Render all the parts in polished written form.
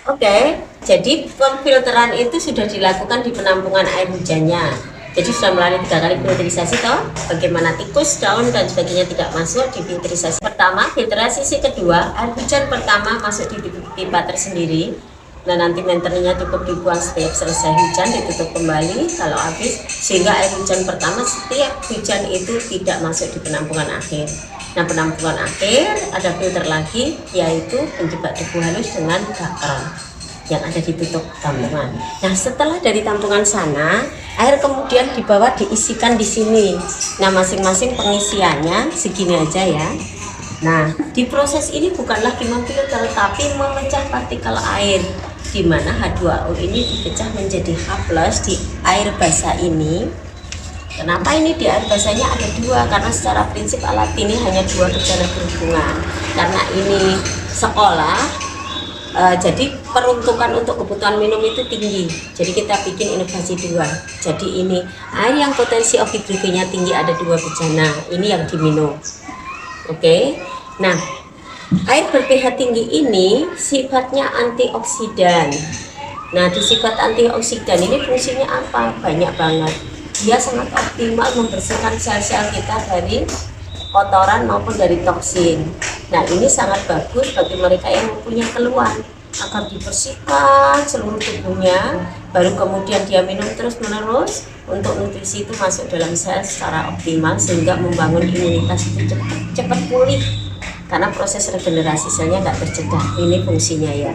Oke, jadi pemfilteran itu sudah dilakukan di penampungan air hujannya. Jadi sudah melalui 3 kali filterisasi toh. Bagaimana tikus, daun dan sebagainya tidak masuk di filterisasi pertama, filterasi kedua, air hujan pertama masuk di pipa tersendiri. Nah nanti maintenance-nya cukup dibuang setiap selesai hujan, ditutup kembali kalau habis, sehingga air hujan pertama setiap hujan itu tidak masuk di penampungan akhir. Nah penampungan akhir ada filter lagi, yaitu penjebak debu halus dengan bakron yang ada di tutup tampungan. Nah setelah dari tampungan sana, air kemudian dibawa diisikan di sini. Nah masing-masing pengisiannya segini aja ya. Nah di proses ini bukan lagi memfilter tapi memecah partikel air, di mana H2O ini dipecah menjadi H+ di air basah ini. Kenapa ini di air basahnya ada dua? Karena secara prinsip alat ini hanya dua bejana berhubungan. Karena ini sekolah, jadi peruntukan untuk kebutuhan minum itu tinggi. Jadi kita bikin inovasi dua. Jadi ini air yang potensi OB/3-nya tinggi ada dua bejana. Ini yang diminum. Oke. Nah, air ber-pH tinggi ini sifatnya antioksidan. Nah, di sifat antioksidan ini fungsinya apa? Banyak banget. Dia sangat optimal membersihkan sel-sel kita dari kotoran maupun dari toksin. Nah, ini sangat bagus bagi mereka yang mempunyai keluhan agar dibersihkan seluruh tubuhnya, baru kemudian dia minum terus-menerus untuk nutrisi itu masuk dalam sel secara optimal sehingga membangun imunitas itu cepat pulih karena proses regenerasi selnya nggak tercegah. Ini fungsinya ya.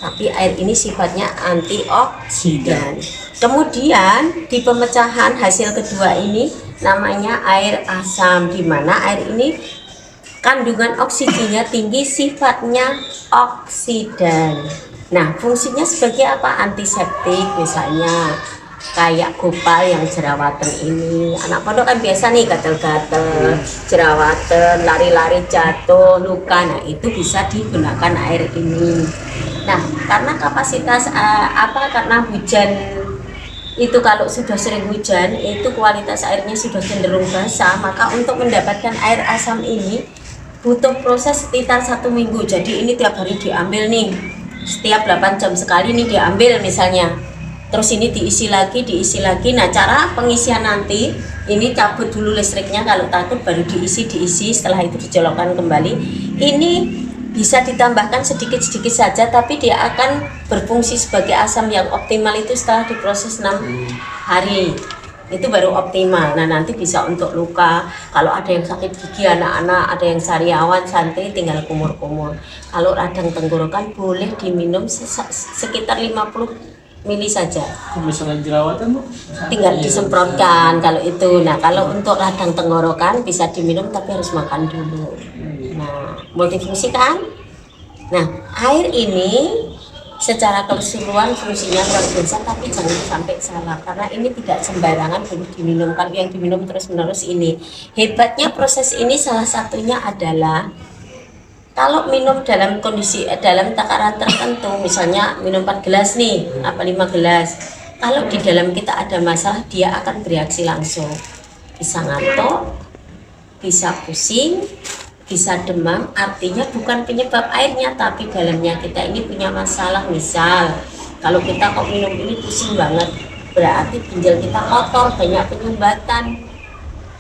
Tapi air ini sifatnya antioksidan. Kemudian di pemecahan hasil kedua ini namanya air asam, di mana air ini kandungan oksigennya tinggi, sifatnya oksidan. Nah fungsinya sebagai apa? Antiseptik misalnya, kayak gopal yang jerawatan ini. Anak pondok kan biasa nih gatel-gatel, jerawatan, lari-lari jatuh, luka. Nah itu bisa digunakan air ini. Nah karena kapasitas karena hujan itu, kalau sudah sering hujan itu kualitas airnya sudah cenderung basah, maka untuk mendapatkan air asam ini butuh proses sekitar 1 minggu. Jadi ini tiap hari diambil nih, setiap 8 jam sekali nih diambil misalnya, terus ini diisi lagi. Nah cara pengisian nanti ini cabut dulu listriknya, kalau takut baru diisi, setelah itu dijolokkan kembali. Ini bisa ditambahkan sedikit-sedikit saja, tapi dia akan berfungsi sebagai asam yang optimal itu setelah diproses 6 hari itu baru optimal. Nah nanti bisa untuk luka, kalau ada yang sakit gigi anak-anak, ada yang sariawan, santri tinggal kumur-kumur. Kalau radang tenggorokan boleh diminum sekitar 50 mili saja. Misalnya jerawatan Bu, tinggal disemprotkan kalau itu. Nah kalau untuk radang tenggorokan bisa diminum tapi harus makan dulu. Nah multifungsi kan. Nah air ini secara keseluruhan fungsinya luar biasa, tapi jangan sampai salah karena ini tidak sembarangan boleh diminum. Kalau yang diminum terus-menerus ini, hebatnya proses ini salah satunya adalah kalau minum dalam kondisi dalam takaran tertentu, misalnya minum 4 gelas nih, apa 5 gelas, kalau di dalam kita ada masalah dia akan bereaksi langsung, bisa ngantuk, bisa pusing, bisa demam. Artinya bukan penyebab airnya tapi dalamnya kita ini punya masalah. Misal kalau kita kok minum ini pusing banget, berarti ginjal kita kotor, banyak penyumbatan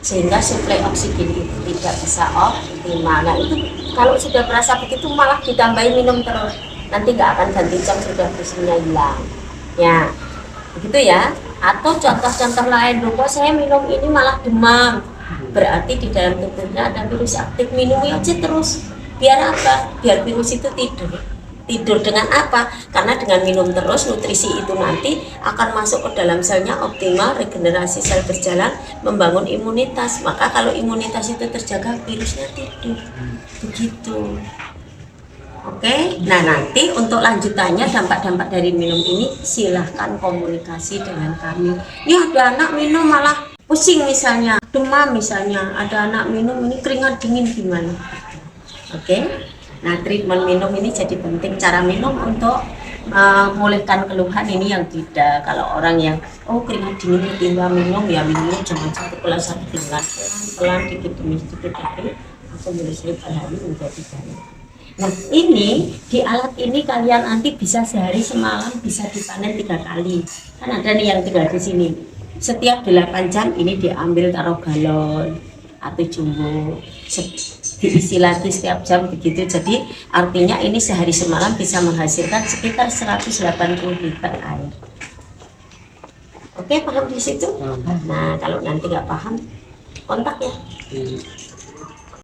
sehingga suplai oksigen itu tidak bisa optimal. Nah itu kalau sudah merasa begitu malah ditambahin minum terus, nanti nggak akan ganti jam sudah pusingnya hilang ya, begitu ya. Atau contoh-contoh lain, kok saya minum ini malah demam, berarti di dalam tubuhnya ada virus aktif. Minum aja terus, biar apa? Biar virus itu tidur dengan apa? Karena dengan minum terus nutrisi itu nanti akan masuk ke dalam selnya optimal, regenerasi sel berjalan, membangun imunitas. Maka kalau imunitas itu terjaga, virusnya tidur. Begitu. Oke, nah nanti untuk lanjutannya dampak-dampak dari minum ini silahkan komunikasi dengan kami. Ya ada anak minum malah pusing misalnya, demam misalnya, ada anak minum ini keringat dingin gimana? Oke, nah treatment minum ini jadi penting. Cara minum untuk memulihkan keluhan ini yang tidak. Kalau orang yang keringat dingin tiba minum, ya minumnya jangan 1 gelas 1 gelas, pelan-pelan dikit demi sedikit, tapi langsung menyelesaikan hari menjadi baik. Nah ini di alat ini kalian nanti bisa sehari semalam bisa dipanen 3 kali. Kan ada nih yang tinggal di sini. Setiap 8 jam ini diambil taruh galon atau jumbo, diisi lagi setiap jam begitu. Jadi artinya ini sehari semalam bisa menghasilkan sekitar 180 liter air. Oke, paham di situ? Nah kalau nanti nggak paham kontak ya.